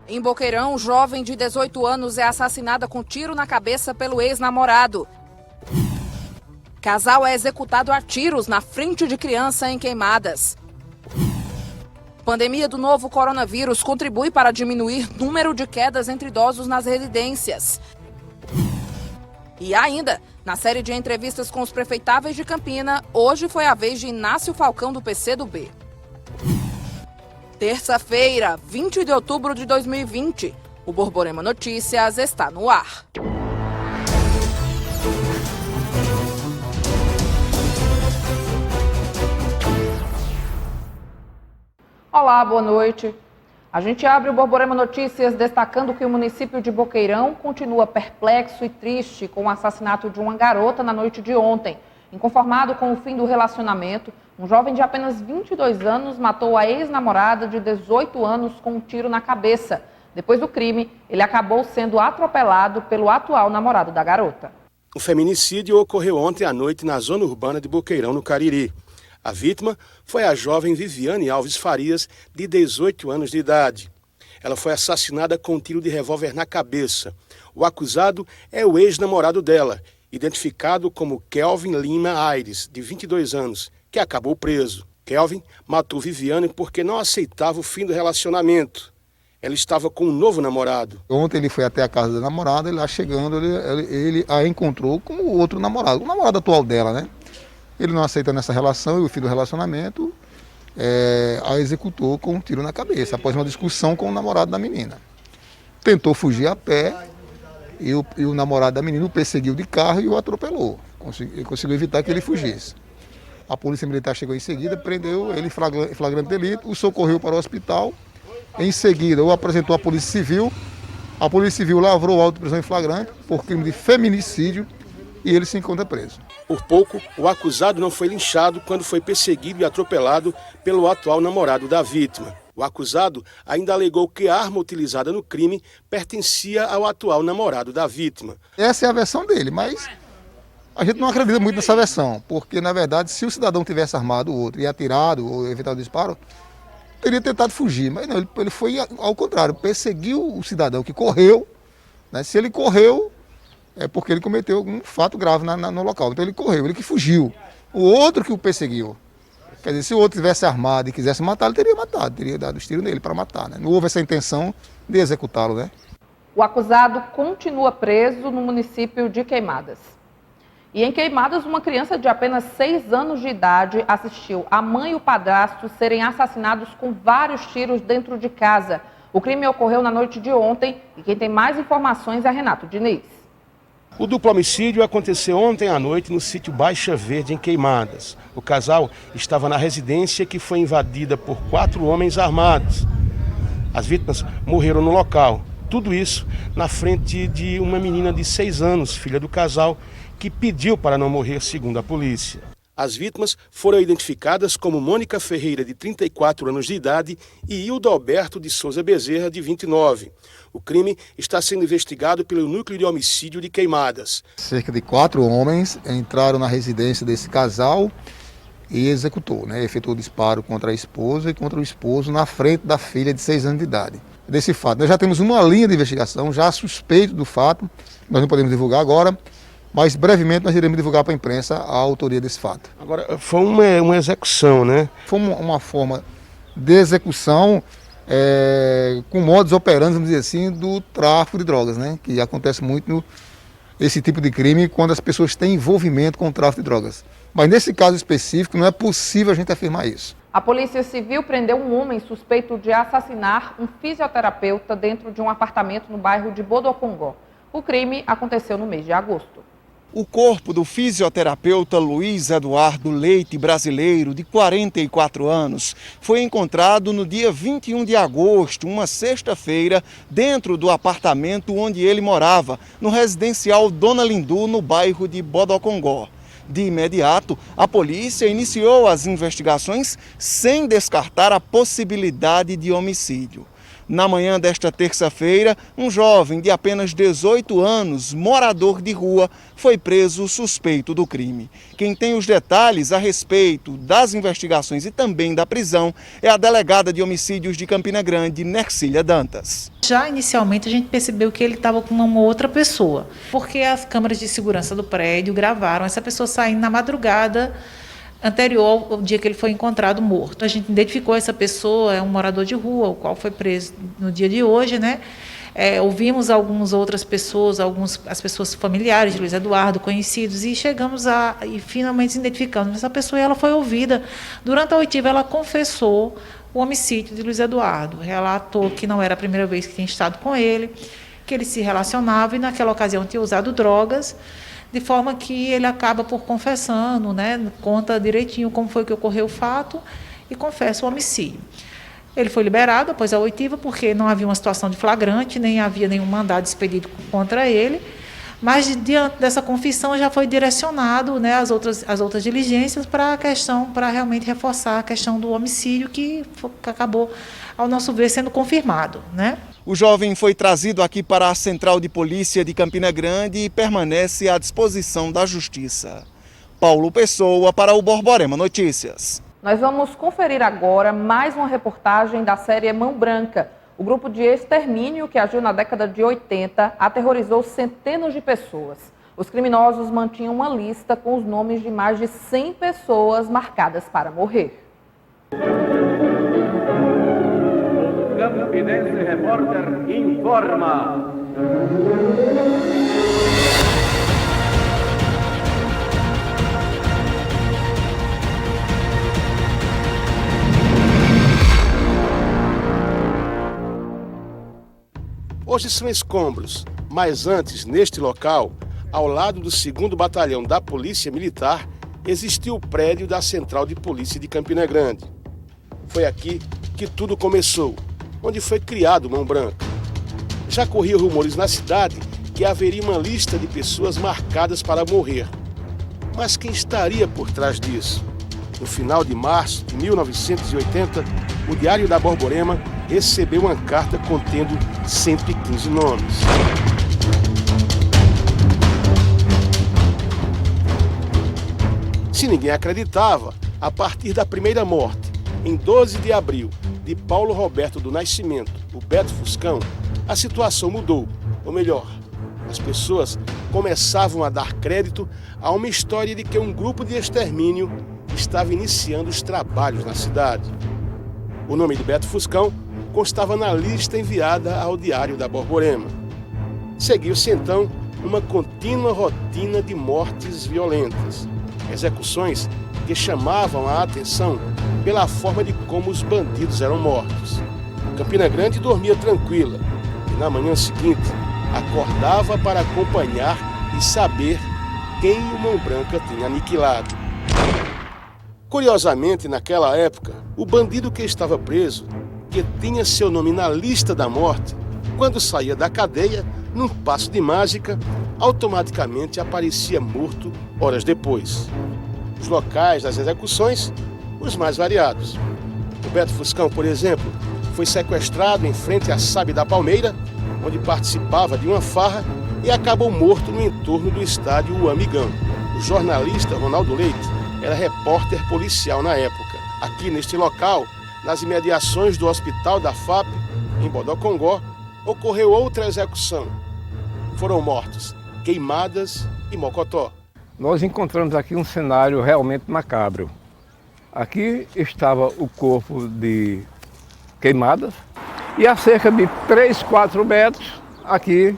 Em Boqueirão, jovem de 18 anos é assassinada com tiro na cabeça pelo ex-namorado. Casal é executado a tiros na frente de criança em Queimadas. Pandemia do novo coronavírus contribui para diminuir número de quedas entre idosos nas residências. E ainda, na série de entrevistas com os prefeitáveis de Campina, hoje foi a vez de Inácio Falcão do PCdoB. Terça-feira, 20 de outubro de 2020. O Borborema Notícias está no ar. Olá, boa noite. A gente abre o Borborema Notícias destacando que o município de Boqueirão continua perplexo e triste com o assassinato de uma garota na noite de ontem. Inconformado com o fim do relacionamento, um jovem de apenas 22 anos matou a ex-namorada de 18 anos com um tiro na cabeça. Depois do crime, ele acabou sendo atropelado pelo atual namorado da garota. O feminicídio ocorreu ontem à noite na zona urbana de Boqueirão, no Cariri. A vítima foi a jovem Viviane Alves Farias, de 18 anos de idade. Ela foi assassinada com um tiro de revólver na cabeça. O acusado é o ex-namorado dela, identificado como Kelvin Lima Aires, de 22 anos, que acabou preso. Kelvin matou Viviane porque não aceitava o fim do relacionamento. Ela estava com um novo namorado. Ontem ele foi até a casa da namorada e lá chegando ele a encontrou com o outro namorado, o namorado atual dela, né? Ele não aceitando essa relação e o fim do relacionamento, a executou com um tiro na cabeça, após uma discussão com o namorado da menina. Tentou fugir a pé e o namorado da menina o perseguiu de carro e o atropelou. Conseguiu evitar que ele fugisse. A polícia militar chegou em seguida, prendeu ele em flagrante delito, o socorreu para o hospital. Em seguida, o apresentou à Polícia Civil. A Polícia Civil lavrou o auto de prisão em flagrante por crime de feminicídio e ele se encontra preso. Por pouco, o acusado não foi linchado quando foi perseguido e atropelado pelo atual namorado da vítima. O acusado ainda alegou que a arma utilizada no crime pertencia ao atual namorado da vítima. Essa é a versão dele, mas a gente não acredita muito nessa versão, porque, na verdade, se o cidadão tivesse armado o outro e atirado ou evitado o disparo, teria tentado fugir. Mas não, ele foi ao contrário, perseguiu o cidadão que correu, né? Se ele correu, é porque ele cometeu algum fato grave no local. Então ele correu, ele que fugiu. O outro que o perseguiu. Quer dizer, se o outro tivesse armado e quisesse matar, ele teria matado, teria dado os tiros nele para matar, né? Não houve essa intenção de executá-lo, né? O acusado continua preso no município de Queimadas. E em Queimadas, uma criança de apenas 6 anos de idade assistiu a mãe e o padrasto serem assassinados com vários tiros dentro de casa. O crime ocorreu na noite de ontem e quem tem mais informações é Renato Diniz. O duplo homicídio aconteceu ontem à noite no sítio Baixa Verde, em Queimadas. O casal estava na residência que foi invadida por 4 homens armados. As vítimas morreram no local. Tudo isso na frente de uma menina de 6 anos, filha do casal, que pediu para não morrer, segundo a polícia. As vítimas foram identificadas como Mônica Ferreira, de 34 anos de idade, e Hildo Alberto de Souza Bezerra, de 29. O crime está sendo investigado pelo Núcleo de Homicídio de Queimadas. Cerca de 4 homens entraram na residência desse casal e executou, né? Efetuou disparo contra a esposa e contra o esposo na frente da filha de 6 anos de idade. Desse fato, nós já temos uma linha de investigação, já suspeito do fato, nós não podemos divulgar agora, mas brevemente nós iremos divulgar para a imprensa a autoria desse fato. Agora, foi uma execução, né? Foi uma forma de execução com modus operandi, vamos dizer assim, do tráfico de drogas, né? Que acontece muito esse tipo de crime quando as pessoas têm envolvimento com o tráfico de drogas. Mas nesse caso específico não é possível a gente afirmar isso. A Polícia Civil prendeu um homem suspeito de assassinar um fisioterapeuta dentro de um apartamento no bairro de Bodocongó. O crime aconteceu no mês de agosto. O corpo do fisioterapeuta Luiz Eduardo Leite Brasileiro, de 44 anos, foi encontrado no dia 21 de agosto, uma sexta-feira, dentro do apartamento onde ele morava, no residencial Dona Lindu, no bairro de Bodocongó. De imediato, a polícia iniciou as investigações sem descartar a possibilidade de homicídio. Na manhã desta terça-feira, um jovem de apenas 18 anos, morador de rua, foi preso suspeito do crime. Quem tem os detalhes a respeito das investigações e também da prisão é a delegada de homicídios de Campina Grande, Nercília Dantas. Já inicialmente a gente percebeu que ele estava com uma outra pessoa, porque as câmeras de segurança do prédio gravaram essa pessoa saindo na madrugada anterior ao dia que ele foi encontrado morto. A gente identificou essa pessoa, é um morador de rua, o qual foi preso no dia de hoje, né? Ouvimos algumas outras pessoas, as pessoas familiares de Luiz Eduardo, conhecidos, e chegamos e finalmente identificamos essa pessoa e ela foi ouvida. Durante a oitiva, ela confessou o homicídio de Luiz Eduardo, relatou que não era a primeira vez que tinha estado com ele, que ele se relacionava e naquela ocasião tinha usado drogas, de forma que ele acaba por confessando, né, conta direitinho como foi que ocorreu o fato e confessa o homicídio. Ele foi liberado após a oitiva porque não havia uma situação de flagrante, nem havia nenhum mandado expedido contra ele, mas diante dessa confissão já foi direcionado, né, as outras diligências para a questão, para realmente reforçar a questão do homicídio que acabou, ao nosso ver, sendo confirmado, né? O jovem foi trazido aqui para a Central de Polícia de Campina Grande e permanece à disposição da Justiça. Paulo Pessoa para o Borborema Notícias. Nós vamos conferir agora mais uma reportagem da série Mão Branca. O grupo de extermínio que agiu na década de 80 aterrorizou centenas de pessoas. Os criminosos mantinham uma lista com os nomes de mais de 100 pessoas marcadas para morrer. Campinense Repórter informa. Hoje são escombros, mas antes, neste local, ao lado do 2º Batalhão da Polícia Militar, existiu o prédio da Central de Polícia de Campina Grande. Foi aqui que tudo começou, onde foi criado Mão Branca. Já corriam rumores na cidade que haveria uma lista de pessoas marcadas para morrer. Mas quem estaria por trás disso? No final de março de 1980, o Diário da Borborema recebeu uma carta contendo 115 nomes. Se ninguém acreditava, a partir da primeira morte, em 12 de abril, de Paulo Roberto do Nascimento, o Beto Fuscão, a situação mudou. Ou melhor, as pessoas começavam a dar crédito a uma história de que um grupo de extermínio estava iniciando os trabalhos na cidade. O nome de Beto Fuscão constava na lista enviada ao Diário da Borborema. Seguiu-se então uma contínua rotina de mortes violentas, execuções que chamavam a atenção pela forma de como os bandidos eram mortos. Campina Grande dormia tranquila e na manhã seguinte acordava para acompanhar e saber quem o Mão Branca tinha aniquilado. Curiosamente, naquela época, o bandido que estava preso, que tinha seu nome na lista da morte, quando saía da cadeia, num passo de mágica, automaticamente aparecia morto horas depois. Os locais das execuções, os mais variados. O Beto Fuscão, por exemplo, foi sequestrado em frente à Sabe da Palmeira, onde participava de uma farra e acabou morto no entorno do estádio O Amigão. O jornalista Ronaldo Leite era repórter policial na época. Aqui neste local, nas imediações do Hospital da FAP, em Bodocongó, ocorreu outra execução. Foram mortos Queimadas e Mocotó. Nós encontramos aqui um cenário realmente macabro. Aqui estava o corpo de Queimadas e a cerca de 3, 4 metros aqui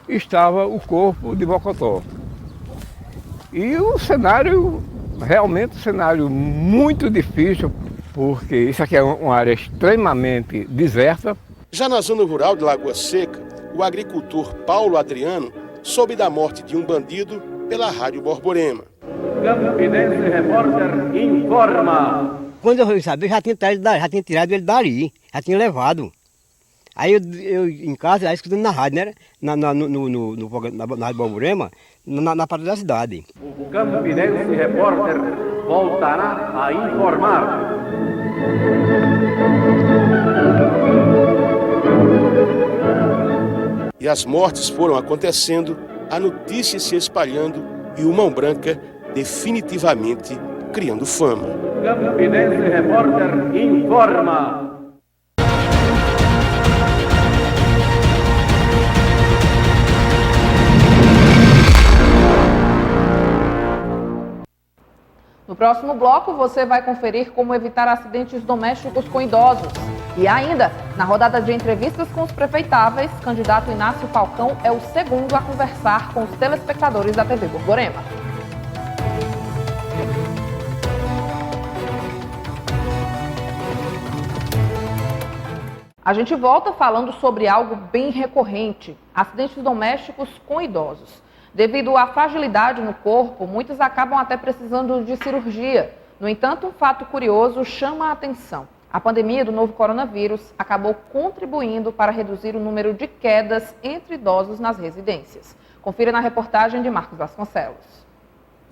estava o corpo de Mocotó. E o cenário, realmente um cenário muito difícil, porque isso aqui é uma área extremamente deserta. Já na zona rural de Lagoa Seca, o agricultor Paulo Adriano soube da morte de um bandido pela Rádio Borborema. Campinense Repórter informa. Quando eu sabia, já tinha tirado ele dali, já tinha levado. Aí eu em casa, aí escutando na rádio, né? Na Rádio Borborema, na parte da cidade. O Campinense Repórter voltará a informar. E as mortes foram acontecendo, a notícia se espalhando e o Mão Branca definitivamente criando fama. Campinense Repórter informa. No próximo bloco, você vai conferir como evitar acidentes domésticos com idosos. E ainda, na rodada de entrevistas com os prefeitáveis, candidato Inácio Falcão é o segundo a conversar com os telespectadores da TV Borborema. A gente volta falando sobre algo bem recorrente: acidentes domésticos com idosos. Devido à fragilidade no corpo, muitos acabam até precisando de cirurgia. No entanto, um fato curioso chama a atenção. A pandemia do novo coronavírus acabou contribuindo para reduzir o número de quedas entre idosos nas residências. Confira na reportagem de Marcos Vasconcelos.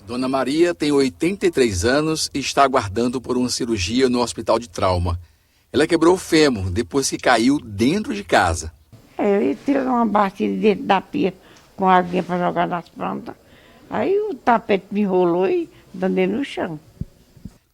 Dona Maria tem 83 anos e está aguardando por uma cirurgia no hospital de trauma. Ela quebrou o fêmur depois que caiu dentro de casa. Eu ia tirar uma batida dentro da pia com água para jogar nas plantas. Aí o tapete me enrolou e dandei no chão.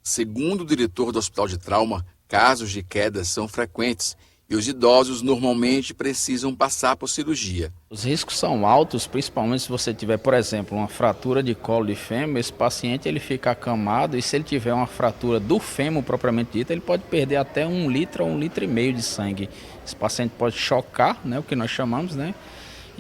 Segundo o diretor do hospital de trauma, casos de quedas são frequentes e os idosos normalmente precisam passar por cirurgia. Os riscos são altos, principalmente se você tiver, por exemplo, uma fratura de colo de fêmur. Esse paciente ele fica acamado e se ele tiver uma fratura do fêmur propriamente dita, ele pode perder até 1 litro ou 1,5 litro de sangue. Esse paciente pode chocar, né, o que nós chamamos, né?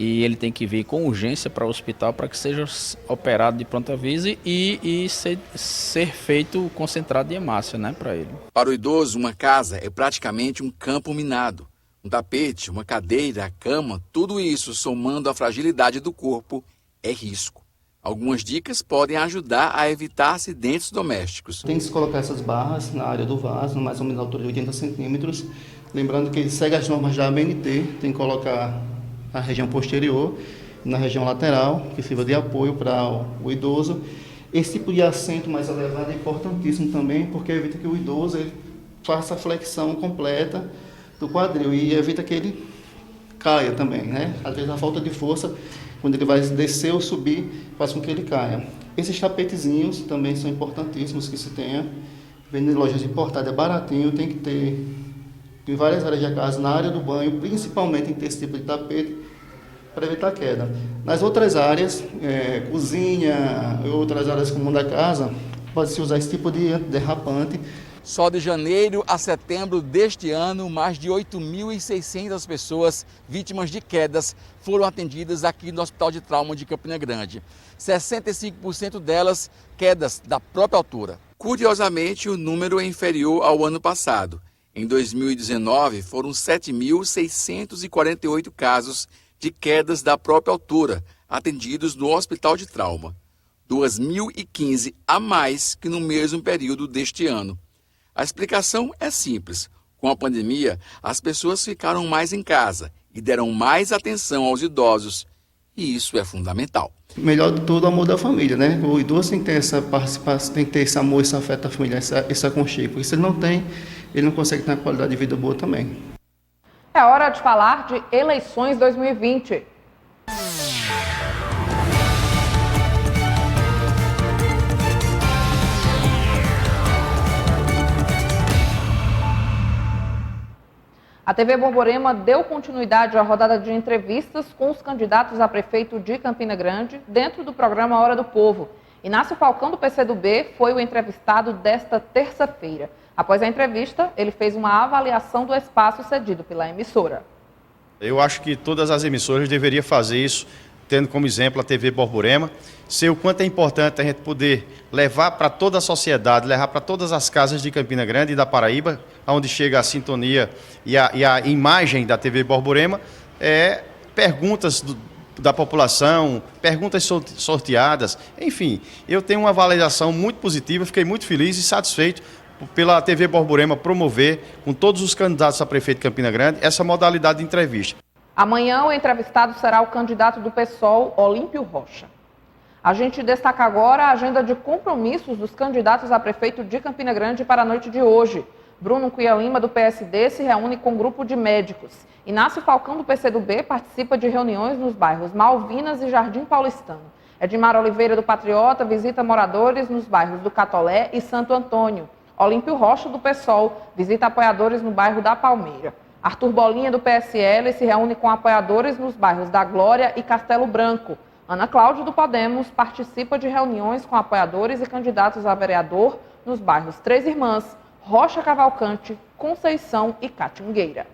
E ele tem que vir com urgência para o hospital para que seja operado de pronto aviso e ser feito concentrado de hemácia, né, para ele. Para o idoso, uma casa é praticamente um campo minado. Um tapete, uma cadeira, a cama, tudo isso somando a fragilidade do corpo é risco. Algumas dicas podem ajudar a evitar acidentes domésticos. Tem que se colocar essas barras na área do vaso, mais ou menos na altura de 80 centímetros. Lembrando que ele segue as normas da ABNT, tem que colocar na região posterior, na região lateral, que sirva de apoio para o idoso. Esse tipo de assento mais elevado é importantíssimo também, porque evita que o idoso ele faça a flexão completa do quadril e evita que ele caia também, né? Às vezes a falta de força, quando ele vai descer ou subir, faz com que ele caia. Esses tapetezinhos também são importantíssimos que se tenha. Vende em lojas importadas, é baratinho, tem que ter em várias áreas da casa, na área do banho, principalmente tem que ter esse tipo de tapete para evitar queda. Nas outras áreas, cozinha e outras áreas comuns da casa, pode-se usar esse tipo de antiderrapante. Só de janeiro a setembro deste ano, mais de 8.600 pessoas vítimas de quedas foram atendidas aqui no Hospital de Trauma de Campina Grande. 65% delas quedas da própria altura. Curiosamente, o número é inferior ao ano passado. Em 2019, foram 7.648 casos de quedas da própria altura atendidos no Hospital de Trauma. 2.015 a mais que no mesmo período deste ano. A explicação é simples. Com a pandemia, as pessoas ficaram mais em casa e deram mais atenção aos idosos. E isso é fundamental. Melhor de tudo, o amor da família, né? O idoso tem que ter essa participação, tem que ter esse amor, esse afeto da família, esse aconchego. Porque se ele não tem, ele não consegue ter uma qualidade de vida boa também. É hora de falar de eleições 2020. A TV Borborema deu continuidade à rodada de entrevistas com os candidatos a prefeito de Campina Grande dentro do programa Hora do Povo. Inácio Falcão, do PCdoB, foi o entrevistado desta terça-feira. Após a entrevista, ele fez uma avaliação do espaço cedido pela emissora. Eu acho que todas as emissoras deveriam fazer isso, tendo como exemplo a TV Borborema, ser o quanto é importante a gente poder levar para toda a sociedade, levar para todas as casas de Campina Grande e da Paraíba, onde chega a sintonia e a imagem da TV Borborema, perguntas da população, perguntas sorteadas, enfim, eu tenho uma avaliação muito positiva, fiquei muito feliz e satisfeito pela TV Borborema promover, com todos os candidatos a prefeito de Campina Grande, essa modalidade de entrevista. Amanhã o entrevistado será o candidato do PSOL, Olímpio Rocha. A gente destaca agora a agenda de compromissos dos candidatos a prefeito de Campina Grande para a noite de hoje. Bruno Cunha Lima, do PSD, se reúne com um grupo de médicos. Inácio Falcão, do PCdoB, participa de reuniões nos bairros Malvinas e Jardim Paulistano. Edmar Oliveira, do Patriota, visita moradores nos bairros do Catolé e Santo Antônio. Olímpio Rocha, do PSOL, visita apoiadores no bairro da Palmeira. Arthur Bolinha, do PSL, se reúne com apoiadores nos bairros da Glória e Castelo Branco. Ana Cláudia, do Podemos, participa de reuniões com apoiadores e candidatos a vereador nos bairros Três Irmãs, Rocha Cavalcante, Conceição e Catingueira.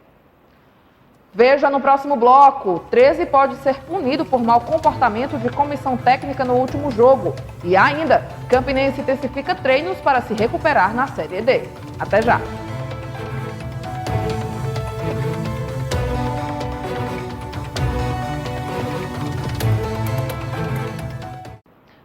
Veja no próximo bloco: 13 pode ser punido por mau comportamento de comissão técnica no último jogo. E ainda, Campinense intensifica treinos para se recuperar na Série D. Até já!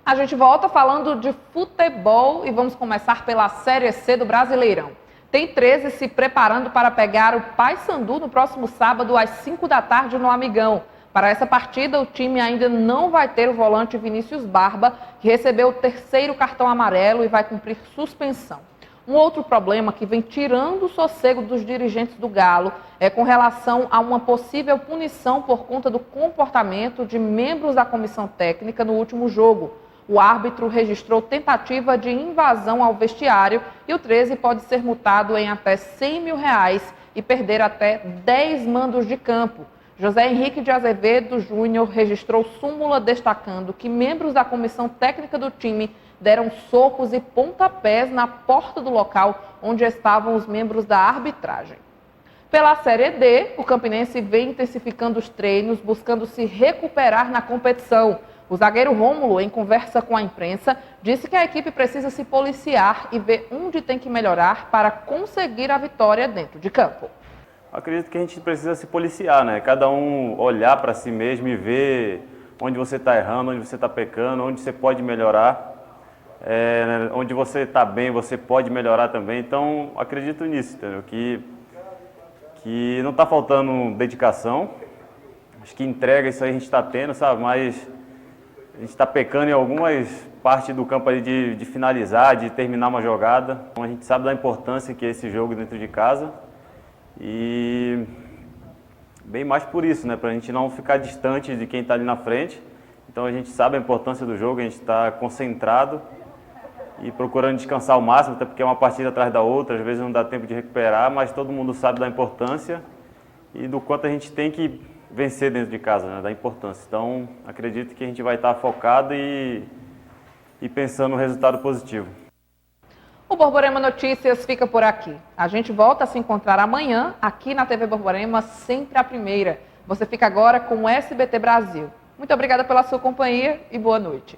A gente volta falando de futebol e vamos começar pela Série C do Brasileirão. Tem 13 se preparando para pegar o Paysandu no próximo sábado às 5 da tarde no Amigão. Para essa partida, o time ainda não vai ter o volante Vinícius Barba, que recebeu o 3º cartão amarelo e vai cumprir suspensão. Um outro problema que vem tirando o sossego dos dirigentes do Galo é com relação a uma possível punição por conta do comportamento de membros da comissão técnica no último jogo. O árbitro registrou tentativa de invasão ao vestiário e o 13 pode ser multado em até R$100 mil e perder até 10 mandos de campo. José Henrique de Azevedo Júnior registrou súmula destacando que membros da comissão técnica do time deram socos e pontapés na porta do local onde estavam os membros da arbitragem. Pela Série D, o Campinense vem intensificando os treinos, buscando se recuperar na competição. O zagueiro Rômulo, em conversa com a imprensa, disse que a equipe precisa se policiar e ver onde tem que melhorar para conseguir a vitória dentro de campo. Acredito que a gente precisa se policiar, né? Cada um olhar para si mesmo e ver onde você está errando, onde você está pecando, onde você pode melhorar. Onde você está bem, você pode melhorar também. Então, acredito nisso, entendeu? Que não está faltando dedicação. Acho que entrega isso aí a gente está tendo, sabe? Mas a gente está pecando em algumas partes do campo ali de finalizar, de terminar uma jogada. Então, a gente sabe da importância que é esse jogo dentro de casa. E bem mais por isso, né? Para a gente não ficar distante de quem está ali na frente. Então a gente sabe a importância do jogo, a gente está concentrado e procurando descansar ao máximo, até porque é uma partida atrás da outra, às vezes não dá tempo de recuperar, mas todo mundo sabe da importância e do quanto a gente tem que vencer dentro de casa, né? Da importância. Então acredito que a gente vai estar focado e pensando no resultado positivo. O Borborema Notícias fica por aqui. A gente volta a se encontrar amanhã, aqui na TV Borborema, sempre a primeira. Você fica agora com o SBT Brasil. Muito obrigada pela sua companhia e boa noite.